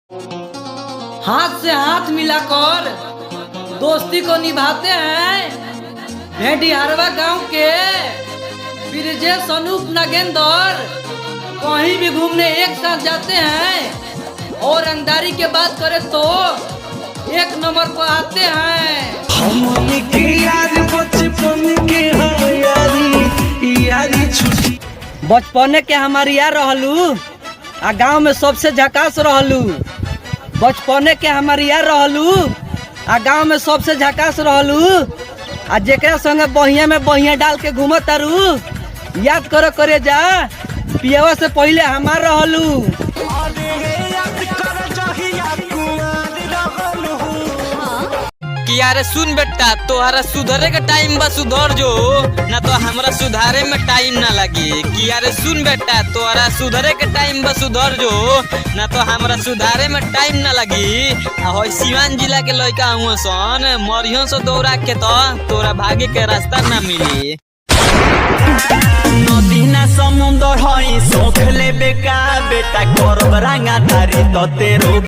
हाथ से हाथ मिलाकर दोस्ती को निभाते हैं। भेड़ियारवा गांव के ब्रिजेश, अनूप, नागेंद्र कहीं भी घूमने एक साथ जाते हैं और रंगदारी के बात करें तो एक नंबर पर आते हैं। बचपने के हमारी यार रहलू आ गांव में सबसे झकास रहलू। बचपने के हमारी यार रहलू आ गांव में सबसे झकास रहलू। आ जेकरा संगे बहिया में बहिया डाल के घूमत तारू, याद करो करे जा पियवा से पहले हमार रहलू। कि यारे सुन बेटा, तोहरा सुधरे के टाइम बा सुधर जो, ना तो हमरा सुधारे में टाइम ना लगी। कि यारे सुन बेटा, तोहरा सुधरे के टाइम बा सुधर जो, ना तो हमरा सुधारे में टाइम ना लगी। आ सिवान जिला के लड़का हुआ सन, मरियो से दौड़ा के तो तोरा भागे के रास्ता ना मिली। नदी ना समुंदर हई सोख ले बेका बेटा, करब रंगा तारी तो तेरो